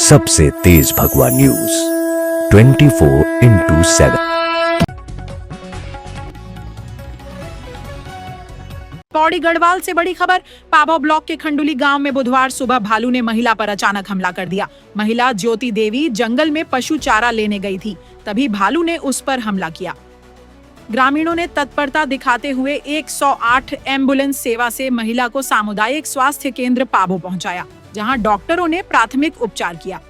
सबसे तेज भगवा news 24x7। Pauri Garhwal से बड़ी खबर। पाबौ ब्लॉक के खंडुली गांव में बुधवार सुबह भालू ने महिला पर अचानक हमला कर दिया। महिला ज्योति देवी जंगल में पशु चारा लेने गई थी, तभी भालू ने उस पर हमला किया। ग्रामीणों ने तत्परता दिखाते हुए 108 एम्बुलेंस सेवा से महिला को सामुदायिक स्वास्थ्य केंद्र पाबौ पहुंचाया, जहां डॉक्टरों ने प्राथमिक उपचार किया।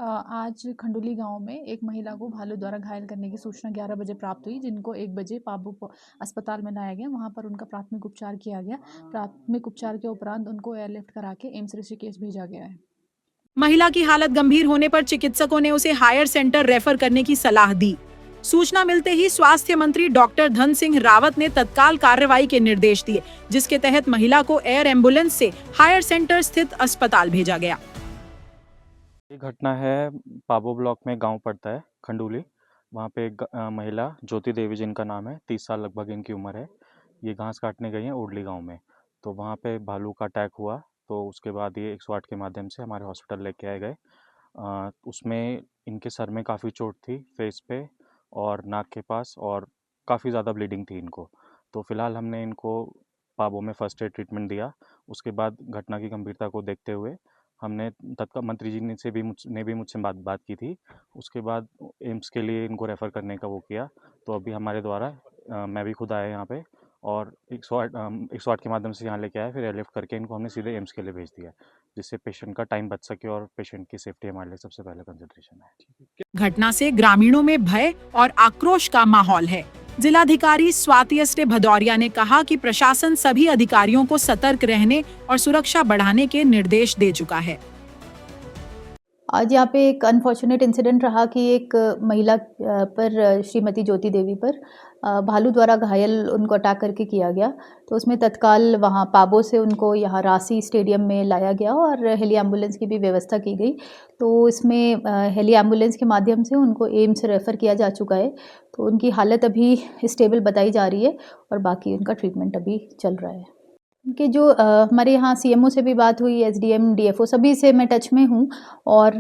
आज खंडुली गांव में एक महिला को भालू द्वारा घायल करने की सूचना 11 बजे प्राप्त हुई, जिनको 1 बजे पाबौ अस्पताल में लाया गया। वहां पर उनका प्राथमिक उपचार किया गया। प्राथमिक उपचार के उपरांत उनको एयरलिफ्ट करा के एम्स ऋषिकेश भेजा गया है। महिला की हालत गंभीर होने पर चिकित्सकों ने उसे हायर सेंटर रेफर करने की सलाह दी। सूचना मिलते ही स्वास्थ्य मंत्री डॉक्टर धन सिंह रावत ने तत्काल कार्रवाई के निर्देश दिए, जिसके तहत महिला को एयर एम्बुलेंस से हायर सेंटर स्थित अस्पताल भेजा गया। ये घटना है पाबौ ब्लॉक में गांव पड़ता है खंडूली। वहाँ पे एक महिला ज्योति देवी जिनका नाम है, 30 साल लगभग इनकी उम्र है। ये घास काटने गई हैं ओडली गांव में, तो वहाँ पे भालू का अटैक हुआ। तो उसके बाद ये 108 के माध्यम से हमारे हॉस्पिटल लेके आए गए। उसमें इनके सर में काफ़ी चोट थी, फेस पे और नाक के पास, और काफ़ी ज़्यादा ब्लीडिंग थी इनको। तो फिलहाल हमने इनको पाबौ में फर्स्ट एड ट्रीटमेंट दिया। उसके बाद घटना की गंभीरता को देखते हुए हमने तत्काल मंत्री जी ने भी मुझसे बात की थी। उसके बाद एम्स के लिए इनको रेफ़र करने का वो किया। तो अभी हमारे द्वारा मैं भी खुद आया यहाँ पे और 108 के माध्यम से यहाँ लेके आया, फिर एयरलिफ्ट करके इनको हमने सीधे एम्स के लिए भेज दिया, जिससे पेशेंट का टाइम बच सके और पेशेंट की सेफ्टी हमारे लिए सबसे पहले कंसिडरेशन है। घटना से ग्रामीणों में भय और आक्रोश का माहौल है। जिलाधिकारी स्वाति एस भदौरिया ने कहा कि प्रशासन सभी अधिकारियों को सतर्क रहने और सुरक्षा बढ़ाने के निर्देश दे चुका है। आज यहाँ पे एक अनफॉर्चुनेट इंसिडेंट रहा कि एक महिला पर, श्रीमती ज्योति देवी पर भालू द्वारा घायल उनको अटैक करके किया गया। तो उसमें तत्काल वहाँ पाबौ से उनको यहाँ रासी स्टेडियम में लाया गया और हेली एम्बुलेंस की भी व्यवस्था की गई। तो इसमें हेली एम्बुलेंस के माध्यम से उनको एम्स रेफ़र किया जा चुका है। तो उनकी हालत अभी स्टेबल बताई जा रही है और बाकी उनका ट्रीटमेंट अभी चल रहा है। उनके जो हमारे यहाँ सीएमओ से भी बात हुई, एसडीएम, डीएफओ सभी से मैं टच में हूँ। और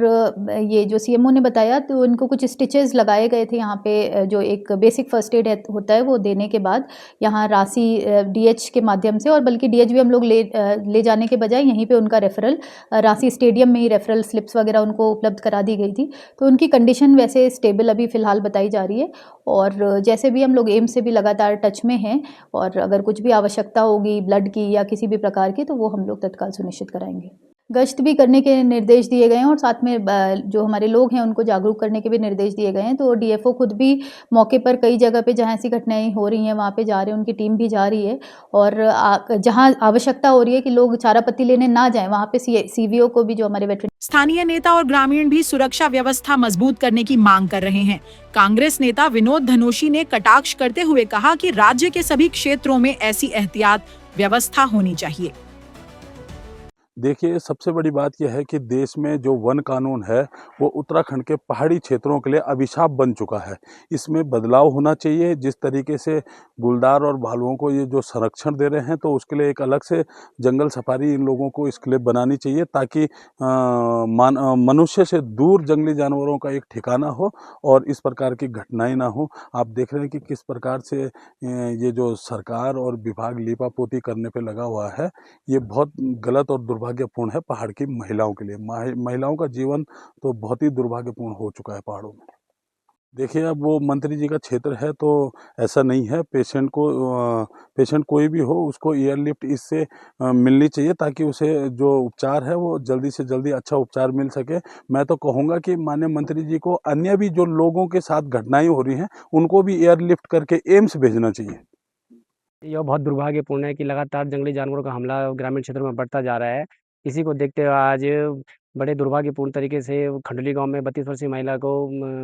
ये जो सीएमओ ने बताया, तो उनको कुछ स्टिचेस लगाए गए थे यहाँ पे, जो एक बेसिक फर्स्ट एड होता है वो देने के बाद यहाँ रासी डीएच के माध्यम से, और बल्कि डीएच भी हम लोग ले जाने के बजाय यहीं पे उनका रेफरल रासी स्टेडियम में ही रेफरल स्लिप्स वगैरह उनको उपलब्ध करा दी गई थी। तो उनकी कंडीशन वैसे स्टेबल अभी फ़िलहाल बताई जा रही है। और जैसे भी हम लोग एम्स से भी लगातार टच में हैं, और अगर कुछ भी आवश्यकता होगी ब्लड की या किसी भी प्रकार की, तो वो हम लोग तत्काल सुनिश्चित कराएंगे। गश्त भी करने के निर्देश दिए गए हैं और साथ में जो हमारे लोग हैं उनको जागरूक करने के भी निर्देश दिए गए हैं। तो डीएफओ खुद भी मौके पर कई जगह पे जहाँ ऐसी घटनाएं हो रही हैं वहाँ पे जा रहे हैं, उनकी टीम भी जा रही है। और जहाँ आवश्यकता हो रही है कि लोग चारा पत्ती लेने ना जाएं, वहाँ पे सीवीओ को भी, जो हमारे वेटरन। स्थानीय नेता और ग्रामीण भी सुरक्षा व्यवस्था मजबूत करने की मांग कर रहे हैं। कांग्रेस नेता विनोद धनोशी ने कटाक्ष करते हुए कहा कि राज्य के सभी क्षेत्रों में ऐसी एहतियात व्यवस्था होनी चाहिए। देखिए, सबसे बड़ी बात यह है कि देश में जो वन कानून है वो उत्तराखंड के पहाड़ी क्षेत्रों के लिए अभिशाप बन चुका है। इसमें बदलाव होना चाहिए। जिस तरीके से गुलदार और भालुओं को ये जो संरक्षण दे रहे हैं, तो उसके लिए एक अलग से जंगल सफारी इन लोगों को इसके लिए बनानी चाहिए, ताकि मनुष्य से दूर जंगली जानवरों का एक ठिकाना हो और इस प्रकार की घटनाएं ना हो। आप देख रहे हैं कि किस प्रकार से ये जो सरकार और विभाग लीपापोती करने पे लगा हुआ है, ये बहुत गलत और दुर्भाग्यपूर्ण है पहाड़ की महिलाओं के लिए। महिलाओं का जीवन तो बहुत ही दुर्भाग्यपूर्ण हो चुका है पहाड़ों में। देखिए, अब वो मंत्री जी का क्षेत्र है, तो ऐसा नहीं है। पेशेंट कोई भी हो, उसको एयरलिफ्ट इससे मिलनी चाहिए, ताकि उसे जो उपचार है वो जल्दी से जल्दी अच्छा उपचार मिल सके। मैं तो कहूँगा कि माननीय मंत्री जी को अन्य भी जो लोगों के साथ घटनाएं हो रही हैं, उनको भी एयरलिफ्ट करके एम्स भेजना चाहिए। यह बहुत दुर्भाग्यपूर्ण है कि लगातार जंगली जानवरों का हमला ग्रामीण क्षेत्रों में बढ़ता जा रहा है। इसी को देखते हुए आज बड़े दुर्भाग्यपूर्ण तरीके से खंडुली गांव में 32 वर्षीय महिला को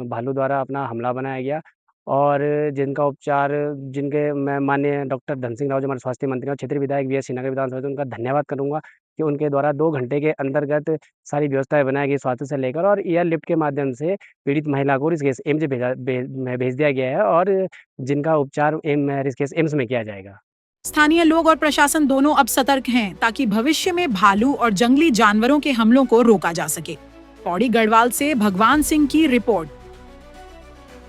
भालू द्वारा अपना हमला बनाया गया, और जिनका उपचार, जिनके मैं माननीय डॉक्टर धन सिंह राव, जो हमारे स्वास्थ्य मंत्री और क्षेत्रीय विधायक वी एस श्रीनगर विधानसभा से, उनका धन्यवाद करूँगा कि उनके द्वारा 2 घंटे के अंतर्गत सारी व्यवस्थाएं बनाई गई स्वास्थ्य से लेकर, और एयरलिफ्ट के माध्यम से पीड़ित महिला को ऋषिकेश एम्स भेज दिया गया है, और जिनका उपचार ऋषिकेश एम्स में किया जाएगा। स्थानीय लोग और प्रशासन दोनों अब सतर्क हैं ताकि भविष्य में भालू और जंगली जानवरों के हमलों को रोका जा सके। पौड़ी गढ़वाल से भगवान सिंह की रिपोर्ट।